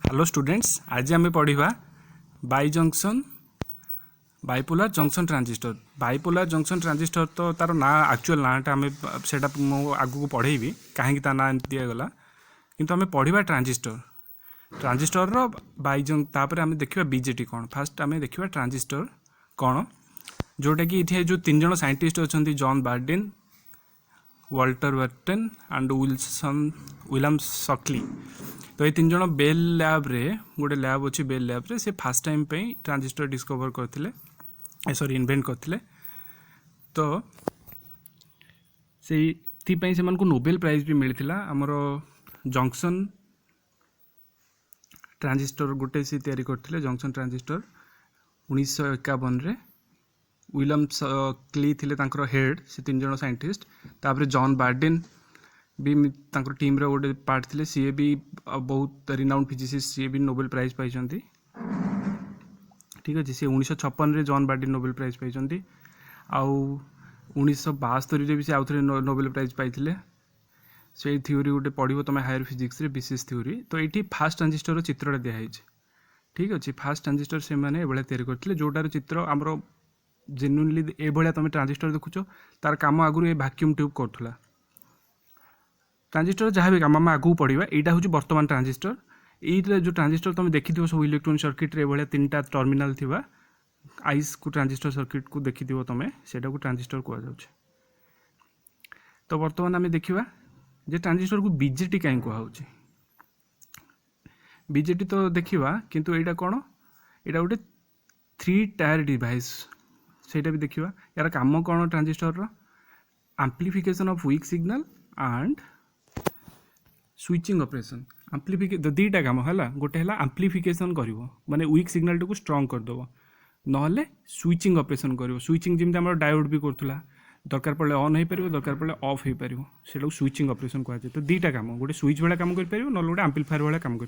Hello students, आज आम पढ़ा बाई junction bipolar junction transistor. Bipolar junction transistor तो तार ना एक्चुअल नाटा आम से आगू पढ़ेबी कहीं ता ना दिगला किंतु आम पढ़ा ट्रांजिस्टर ट्रांजिस्टर बाई तापर आम देखा बीजेटी कौन। फास्ट आम देखा ट्रांजिस्टर कौन, जोटा कि ये जो तीन जन साइंटिस्ट अच्छा John Bardeen, Walter Brattain and William Shockley. तो ये तीन जन बेल लैब रे गोटे लैब अच्छी बेल लैब रे से फास्ट टाइम पे ट्रांजिस्टर डिस्कवर करते सॉरी इन्वेंट करते। तो से नोबेल प्राइज भी मिलता आमर जंक्शन ट्रांजिस्टर गोटे से तैयारी करते जंक्शन ट्रांजिस्टर 1951 रे विलियम शकली थे हेड से तीन जन साइंटिस्ट। तापर जॉन बार्डिन भी टीम रे गोटे पार्ट थे, सी भी बहुत रिनाउंड फिजिसिस्ट, सी भी नोबेल प्राइज पाई। ठीक अच्छे, सी 1956 रे जॉन बार्डिन नोबेल प्राइज पाई। आउ 1972 भी से आउ थे नोबेल प्राइज पाई। से थ्योरी गोटे पढ़ो तुम हायर फिजिक्स रे विशेष थ्योरी। तो ये फास्ट ट्रांजिस्टर चित्रटा दिखाई। ठीक अच्छे, फास्ट ट्रांजिस्टर से मैंने तैयारी करते जोटार चित्र आमर जेन्युइनली ये तुम ट्रांजिस्टर देखुच तार काम आगुरी वैक्यूम ट्यूब करूला। ट्रांजिस्टर जहाँ भी काम आम आगू पढ़ा यहाँ हूँ बर्तमान ट्रांजिस्टर। ये जो ट्रांजिस्टर तुम देखी सब इलेक्ट्रोनिक सर्किट रे तीन टा टर्मिनाल थिबा आइस को ट्रांजिस्टर सर्किट को देखी तुम से ट्रांजिस्टर कहुच्छे। तो बर्तमान आम देखा जे ट्रांजिस्टर को बीजेटी कहीं कहुच्छे। बीजेटी तो देखा किंतु यहाँ कौन, यहाँ गोटे 3 टायर डिवाइस सेटा भी देखा। यार काम कौन transistor amplification of weak signal and switching operation. Amplification दीटा काम है, गोटे है एम्प्लीफिकेशन कर माने वीक सिग्नल को स्ट्रॉन्ग करदेव, ना स्विचिंग ऑपरेशन कर। स्विचिंग जमी आम डायोड भी करूला, दरकार पड़े ऑन हो पार, दरकार पड़े ऑफ हो पार, से स्विचिंग ऑपरेशन कहुए। तो दीटा काम, गोटे स्विच भाया काम कर, ना गोटे एम्प्लीफायर भाया काम कर।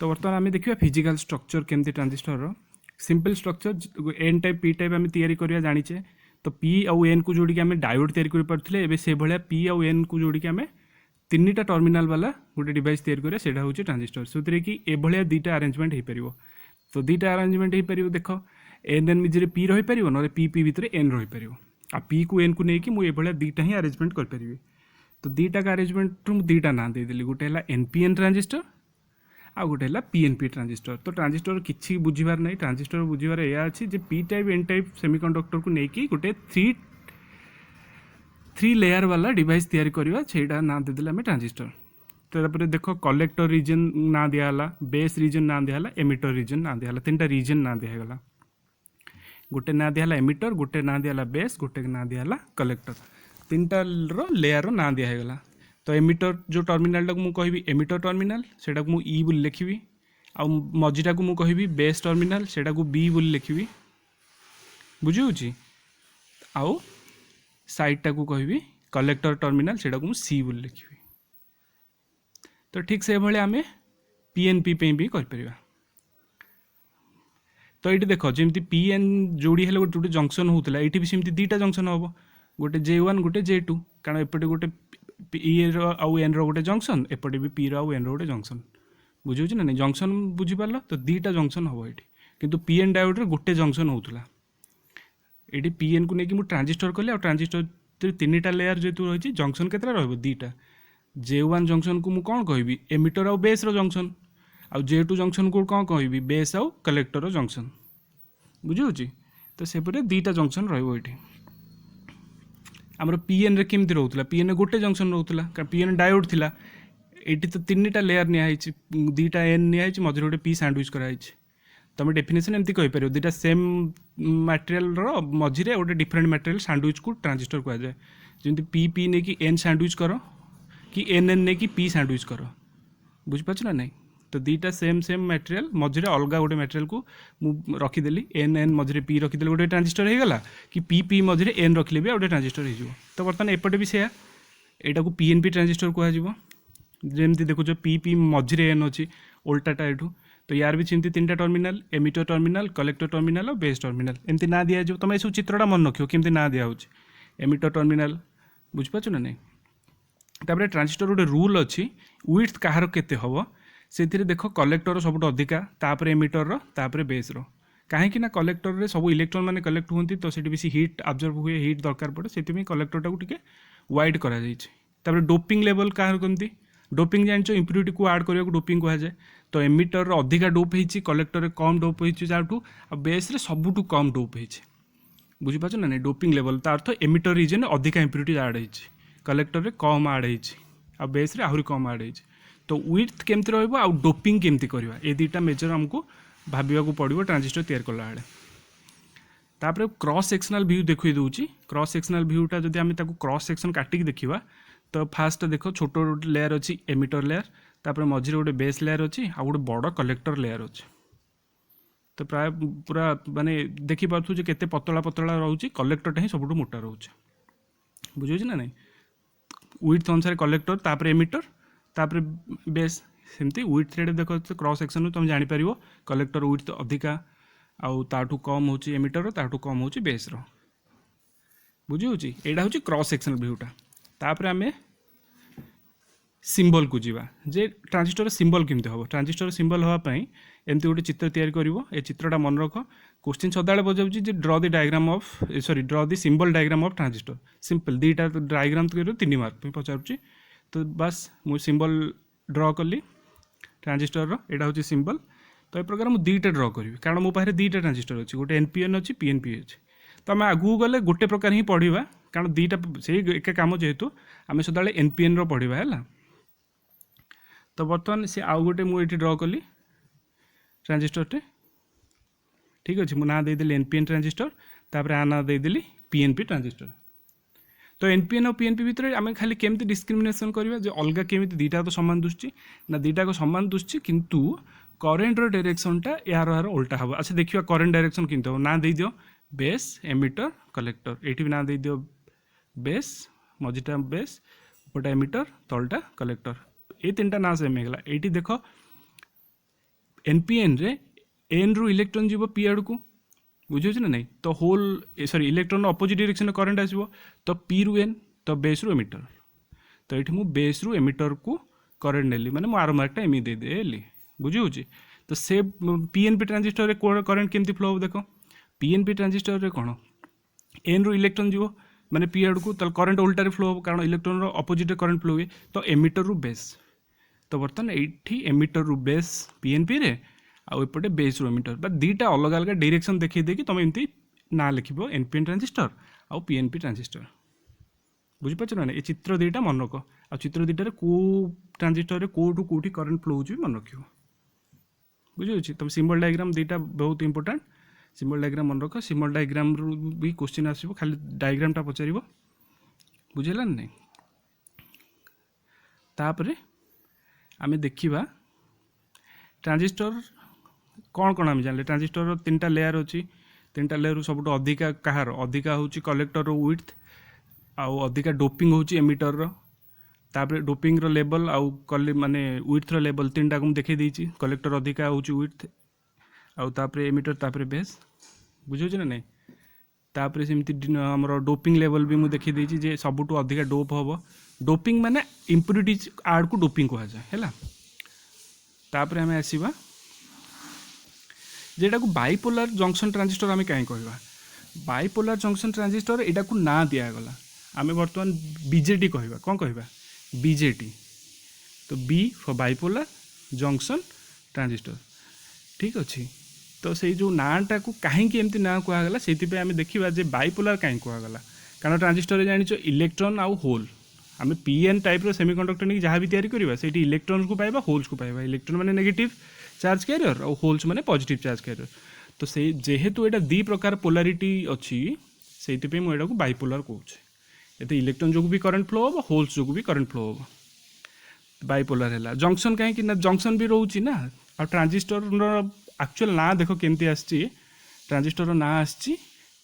तो बर्तमान आम देखा फिजिकल स्ट्रक्चर केमती transistor. Simple structure N type P type आम तैयारी करा जाचे। तो पी आउ एन को जोड़ी आम डायोड तैयारी कर पारे, एवं से भाया पी आउ एन को जोड़ी आम 3टा टर्मिनाल वाला गोटे डिवाइस तैयारी करें, से हूँ ट्रांजिस्टर। से कि एभलिया 2टा अरेंजमेंट हो पार। तो 2टा अरेंजमेंट हो पार, देख एन एन मझे पी रही पार, ना पी पी भितर एन रही पार। आ पी को एन को लेकिन मुझे 2टा ही अरेंजमेंट करें। तो 2टा का अरेंजमेंट मुझे 2टा ना देदेली, गोटे है एनपीएन ट्रांजिस्टर आ गोटे है पीएनपी ट्रांजिस्टर। तो ट्रांजिस्टर किसी बुझीबार नहीं, ट्रांजिस्टर बुझीबार यह अच्छी जे P type N type semiconductor को लेकिन गोटे 3 लेयर वाला डिवाइस तैयारी करवा, सेटा ना देदेले आम ट्रांजिस्टर। तो देख कलेक्टर रीजन ना दिगला, बेस रीजन ना दिगला, एमिटर रीजन ना दिगला। 3टा रीजन ना दिगला, गोटे ना दिगला एमिटर, गोटे ना दिगला बेस, गोटे ना दिगला कलेक्टर। 3टा लेयर ना दिगला। तो एमिटर जो टर्मिनाल टाक मु कहबी एमिटर टर्मिनाल, सेटा को मु ई बोली लिखिबी। आ मझीटा को मु कहबी बेस टर्मिनाल, सेटा को बी बोली लिखिबी। बुझी आउ साइडटा को कहबी कलेक्टर टर्मिनाल, सेटा को मु सी बोली लिखिबी। तो ठीक से भाई आम पीएनपी पे भी कर। तो ये देख जमी पीएन जोड़ी है गोटे जंक्शन होता है, ये भी सेमती 2टा जंक्शन हम, गोटे J1 गोटे J2, कारण एपटे गोटे पी आउ एन रोटे जंक्शन, एपटे भी पी आउ एन रोटे जंक्शन। बुझे ना नहीं, जंक्शन बुझीपार। तो 2टा जंक्शन हम ये, किंतु पीएन डायोड रे गोटे जंक्शन होता। ये पीएन को लेकिन ट्रांजिस्टर कले, ट्रांजिस्टर 3टा लेयर जेतु रही, जंक्शन केतरा रहिबो 2टा। J1 जंक्शन को मु कौन कहबी एमिटर आउ बेस रो जंक्शन, आउ J2 जंक्शन को कौन कहबी बेस आउ कलेक्टर रो जंक्शन। बुझे। तो सेपटे 2टा जंक्शन रहिबो। ये आमर पीएन रे केमती रोला, पीएन गोटे जंक्शन रोला, कारण पीएन डायोड थिला। ये तो 3टा लेयर नियाई, 2टा एन नियाई, मझे गोटे पी सैंडविच कराई। तुम डेफिनेशन एमती कहीपर, 2टा सेम मटेरियल मझे गोटे डिफरेंट मटेरियल सैंडविच को ट्रांजिस्टर कहुए। जमी पी पी नहीं कि एन सैंडविच कर, कि एन एन नहीं कि पी सैंडविच कर। बुझीपार ना नहीं। तो 2टा सेम मटेरियल मझे अलग गोटे मटेरियल को मु रखीदेली, एन एन मझे पी रखीदेली, गोटे ट्रांजिस्टर हो गला। कि पी पी मझे एन रखिले भी गोटे ट्रांजिस्टर हो। तो बर्तमान एपटे भी से यहाँ को पीएनपी ट्रांजिस्टर कहुए। जमी देखुच पी पी मझे एन अच्छी उल्टाटा एठू। तो यार भी सेमती 3टा terminal, emitter terminal, collector terminal और बेस टर्मिनाल, एमती ना दिया। तुम ये सब चित्रटा मन रख केमती ना दिया एमिटर टर्मिनाल। बुझीपार ना नहीं। तापर ट्रांजिस्टर गोटे रूल अच्छी, विड्थ कहार केते हम से देख कलेक्टर सब अधिका तापर एमिटर तापर बेस कहीं ना कलेक्टर रे सब इलेक्ट्रॉन माने कलेक्ट होती तो से बेसी हीट अब्जर्व हुए हीट दरकार पड़े से कलेक्टर टाक टे वाइड कर डोपिंग लेवल कह कमती डोपिंग जान इम्प्यूरिटी को आड करने डोपिंग कहुए तो एमिटर अधिका डोप होती कलेक्टर रे कम डोप होठू आ बेस रे सबुठू कम डोप होती बुझीपार ना नहीं डोपिंग लेवल तार अर्थ एमिटर रीजन अधिका इम्प्यूरिटी आड होती कलेक्टर रे कम आड होती आ बेस रे आहरी कम आड होती तो विड्थ केमती रहिबो आ डोपिंग केमती करवा ये दुटा मेजर हमको भाविया पड़ो ट्रांजिस्टर तैयार कला बेले तापर क्रॉस सेक्शनल व्यू देखई दूची क्रॉस सेक्शनल व्यूटा जब आम क्रॉस सेक्शन काटिक देखा तो फास्ट देख छोट लेयर अच्छी एमिटर लेयर तापर मझे गोटे बेस लेयर अच्छी आ गोटे बड़ कलेक्टर लेयर अच्छी तो प्राय पूरा माने देखी पार्थु जे केते पतला पतला रोचे कलेक्टरटा ही सबुठ मोटा रोचे बुझे ना नहीं विड्थ अनुसार कलेक्टर तापर एमिटर तापर बेस सेमती विड्थ थ्रेड देख क्रॉस सेक्शन तुम जापर कलेक्टर विड्थ अधिका आउ ताठू कम होची एमिटर ताठू कम होची बेस रो बुझी होची एडा होची क्रॉस सेक्शनल व्यूटा तापर आमे सिंबल को जीवा जे ट्रांजिस्टर सिंबल केमती हम ट्रांजिस्टर सिंबल हवा पई एमती गोटे चित्र तैयारी करिवो ए चित्रटा मन रख क्वेश्चन सदाले बजाउची जे draw the diagram of sorry draw the symbol diagram of transistor simple दीटा डायग्राम तो 3 मार्क पे पचारुची तो बस मु सिंबल ड्र कली ट्रांजिस्टर रो एडा होची सिंबल तो ए प्रकार मु दीटा ड्र करी कारण मो पाखे दीटा ट्रांजिस्टर अच्छी गोटे एनपीएन अच्छी पीएनपी अच्छी तो आम आगू गले गोटे प्रकार ही पढ़ा कारण दीटा से एक काम जेहेतु आम सदा एनपीएन पढ़ा है तो बर्तमान से आउ गोटे मुझे ड्र कली ट्रांजिस्टरटे ठीक अच्छे मुझे ना देदेली एनपीएन ट्रांजिस्टर तापर आ ना देदेली पीएनपी ट्रांजिस्टर तो एनपीएन और पीएनपी भितर आम खाली केमती डिस्क्रिमिनेशन करवा जो अलग केमी दीटा तो सामान दुष्टि ना दीटा को सामान दुष्टि किंतु करेन्ट डायरेक्शनटा यार यार उल्टा हम अच्छा देखिए करेन्ट डायरेक्शन किंतु ना दे दियो बेस एमिटर कलेक्टर ये भी ना दे दियो बेस मझीटा बेस उपरटा एमिटर तलटा कलेक्टर ये 3टा ना सेम होगा ये देख एनपीएन रे एन रु इलेक्ट्रॉन जीव पी आड़ को बुझे ना नहीं तो hole sorry electron opposite direction current आसो तो पी रु एन तो बेस रु एमिटर तो ये मुझे बेस रु एमिटर को करेन्ट नेली माने आर मार्कटा एमि देदेली बुझी होची तो से पीएनपी ट्रांजिस्टर रे करेन्ट केमती फ्लो हो देखो पीएनपी ट्रांजिस्टर रे कौन एन रु इलेक्ट्रॉन जीव माने पी आड़ को तो करेन्ट उल्टा फ्लो हो कारण इलेक्ट्रॉन रो अपोजिट करेन्ट फ्लो हुए तो एमिटर रु बेस तो बर्तमान ये एमिटर रु बेस पीएनपी रे आउ एपटे बेस रु एमिटर बा दीटा अलग अलग डायरेक्शन देखी देकी तुम एमती ना लिखिबो एनपीएन ट्रांजिस्टर आउ पीएनपी ट्रांजिस्टर बुझीपार ना ये चित्र दीटा मन रख आ चित्र दीटार को ट्रांजिस्टर रे कोठू कोठी करेन्ट फ्लो हो मन रखियो बुझे तुम सिंबल डायग्राम दीटा बहुत इंपोर्टेंट सिंबल डायग्राम मन रख सिंबल डायग्राम रु भी क्वेश्चन आसो खाली डायग्रामटा पचार बुझेगा नहीं तापर आम देखा ट्रांजिस्टर कौन कौन आम जान ट्रांजिस्टर 3टा लेयर अच्छी 3टा लेयर सब अधिका कहार अधिका हूँ कलेक्टर विड्थ आउ अधिका डोपिंग हूँ एमिटर रो तापर डोपिंग रो लेवल आउ कले माने विड्थ रो लेवल 3टा को मुझे देखी देती कलेक्टर अधिका हूँ विड्थ आउ तापर एमिटर तापर बेस बुझे ना नहीं तापर सेमती आमर डोपिंग लेवल भी मुझे देखी देती जे सबुठू अधिका डोप हम डोपिंग माने इम्प्यूरिटीज आड़ को डोपिंग कहुए है तापर आम आसवा जेटा को बाइपोलर जंक्शन ट्रांजिस्टर आम कहीं कहवा बाइपोलर जंक्शन ट्रांजिस्टर यहाँ को ना दिगला आम बर्तमान बीजेटी कहवा कौन कहवा बीजेटी तो B for bipolar junction transistor ठीक अच्छे तो से जो नाटा को कहीं एमती ना कहगला से आम देखा जे बाइपोलर कहीं कहगला कारण ट्रांजिस्टर जान इलेक्ट्रॉन आउ होल आम पीएन टाइप रो सेमीकंडक्टर नहीं जहाँ भी तैयारी करवा से इलेक्ट्रॉन को पाइबा होल्स को पाइबा इलेक्ट्रॉन माने नेगेटिव चार्ज कैरियर और होल्स माने पॉजिटिव चार्ज कैरियर तो से जेहेतु एटा दी प्रकार पोलारिटी अच्छी से मुझे बाइपोलर कहूँ ये इलेक्ट्रॉन जो भी करंट फ्लो हम होल्स जो भी करंट फ्लो हम बाइपोलर है जंक्शन कहीं ना जंक्शन भी रोचे ना आ ट्रांजिस्टर एक्चुअल ना देख केमती आसी ट्रांजिस्टर ना आसी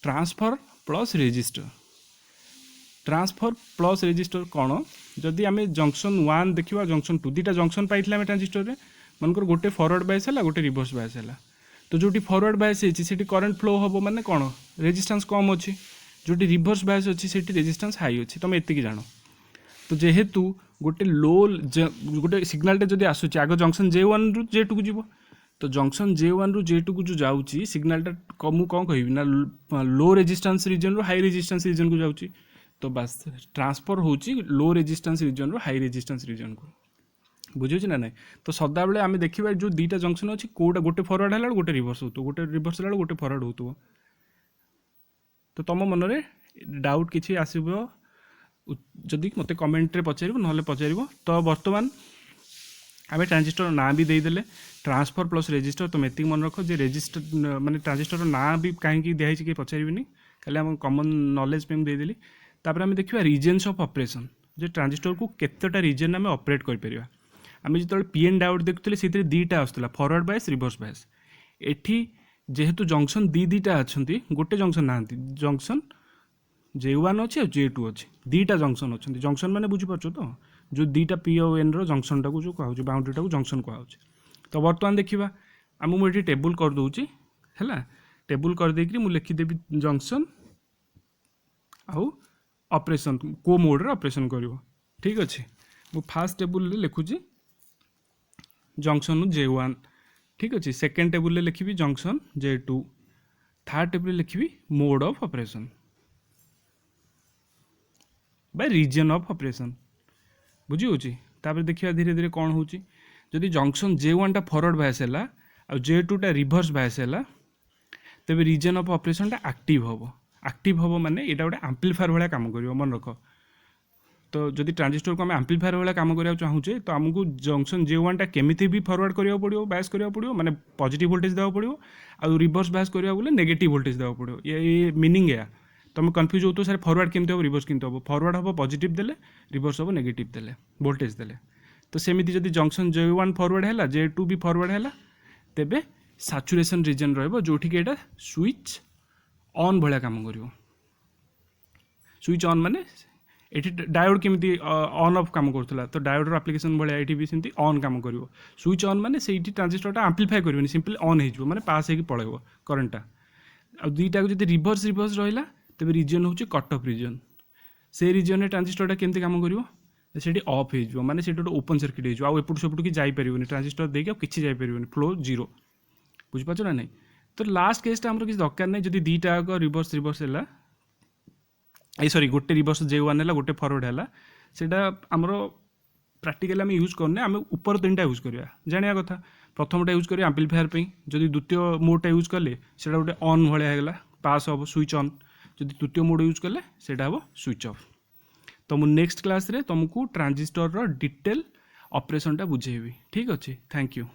transfer plus resistor transfer plus resistor कौन जदि आम जंक्शन 1 देखा जंक्शन 2 दुटा जंक्शन पाई ट्रांजिस्टर में मनकर गोटे फॉरवर्ड बायस है गोटे रिवर्स बायस है तो जो फॉरवर्ड बायस है करंट फ्लो हम माने कौन रेजिस्टेंस कम अच्छी जो रिवर्स बायस अच्छी से रेजिस्टेंस हाई अच्छी तुम एति जान तो जेहेतु गोटे लो गोटे सिग्नालटे जब आसूँ आग जंक्शन J1 रु J2 को जीव तो जंक्शन J1 रु J2 को जो जाऊँगी सिग्नालटा मुझे कौन कह ना लो रेजिस्टेंस रीजन रु हाई रेजिस्टेंस रीजन को जाऊँगी तो बस ट्रांसफर होची लो रेजिस्टेंस रीजन रु हाई रेजिस्टेंस रीजन को बुझे ना ना तो सदाबले आम देखा जो दुईटा जंक्शन अच्छी कौटा गोटे फरवर्ड है गोटे रिवर्स हो गोटे रिवर्स है गोटे फरवर्ड हो तो तुम मन में डाउट किसी आसब जदि मत कमेंट पचार ना पचार तो बर्तमान आम ट्रांजिस्टर ना भी देदेले ट्रांसफर प्लस रेजिस्टर तुम एति मन रख जे रेजिस्टर माने ट्रांजिस्टर ना भी कहीं दिखाई कि पचारि खाली आम कमन नॉलेज पे देदेली तापर आम देखा रीजन्स ऑफ ऑपरेशन जे ट्रांजिस्टर को केतेटा रीजन आम ऑपरेट कर आम जो पीएन डायोड देखुले से दीटा आसला फरवर्ड बायस रिवर्स बायस एठी जेहेतु जंक्शन दीटा अच्छा गोटे जंक्शन ना जंक्शन J1 अच्छे और J2 अच्छे दीटा जंक्शन अच्छा जंक्शन मैंने बुझीपार तो जो दीटा पी और एन रंक्शन टाक जो कह बाउंड्री टाक जंक्शन कह तो बर्तमान देखा आम मुझे टेबुल कर दूची है टेबुल कर देकरी मु लिखिदेवी जंक्शन आउ ऑपरेशन को मोड रे ऑपरेशन करिवो ठीक अच्छे मु फास्ट टेबुल रे लिखुची जंक्शन J1 ठीक अच्छे सेकेंड टेबुल रे लिखी जंक्शन J2 थर्ड टेबुल रे लिखी mode of operation by region of operation बुझी होची तापर देखिए धीरे धीरे कौन होची जदि जंक्शन J1 टा फॉरवर्ड बायस है और J2 टा रिवर्स बायस है तेबे रीजन ऑफ ऑपरेशन टा एक्टिव हम माने एटा गोटे एम्प्लीफायर भाया काम करिवो मन रख तो जदि ट्रांजिस्टर को आम एम्प्लीफायर भाया काम करिया चाहूचे तो आमको जंक्शन J1 टा केमिति भी फॉरवर्ड करिया पड़िवो बायस करिया पड़िवो माने पॉजिटिव वोल्टेज देवा पड़िवो आ रिवर्स बायस करिया बोले नेगेटिव वोल्टेज देवा पड़िवो ये मीनिंग है तुम कन्फ्यूज हो सर फॉरवर्ड केमती हम रिवर्स केमती हम फॉरवर्ड हम पॉजिटिव देले रिवर्स हम नेगेटिव देले वोल्टेज देले तो सेमिति जदि जंक्शन J1 फॉरवर्ड है J2 भी फॉरवर्ड है तेबे सैचुरेशन रीजन रहिबो जोठी के एटा स्विच ऑन भलिया काम करिवो स्विच ऑन माने एठी डायोड केमिति ऑन ऑफ काम करथला तो डायोड रो एप्लीकेशन भलिया एठी भी सेमति ऑन काम करिवो स्विच ऑन माने सेठी ट्रांजिस्टरटा एम्प्लीफाई करिवोनी सिंपली ऑन हेजबो माने पास हेकी पळेबो करंटटा आ दुईटा को जदि रिवर्स रिवर्स रहिला तेबे रीजन होची कट ऑफ रीजन से रीजन रे ट्रांजिस्टरटा केमती काम करिवो सेठी ऑफ हेजबो माने सेठी गोटे ओपन सर्किट हेजबो आ एपट सेपट की जाई परिवोनी ट्रांजिस्टर देके आ किछि जाई परिवोनी फ्लो जीरो बुझ पाछो ना नहीं तो लास्ट केसटा हमर किछि दरकार नै जदि दीटा को रिवर्स रिवर्स हैला ए सॉरी गोटे रिवर्स J1 हैला गोटे फॉरवर्ड हैला सेटा हमर प्रैक्टिकली आम यूज करने आम ऊपर तीन यूज करिया जानिया कथा प्रथमटा यूज करिया एम्प्लीफायर पे जदि द्वितीय मोडटा यूज कले सेटा गोटे ऑन भलिया हैगला पास हम स्विच ऑन जदि तृतीय मोड यूज कले सेटा हम स्विच ऑफ तो मु नेक्स्ट क्लास रे तुमको ट्रांजिस्टर रो डिटेल ऑपरेशन टा बुझेबी ठीक अच्छे थैंक यू।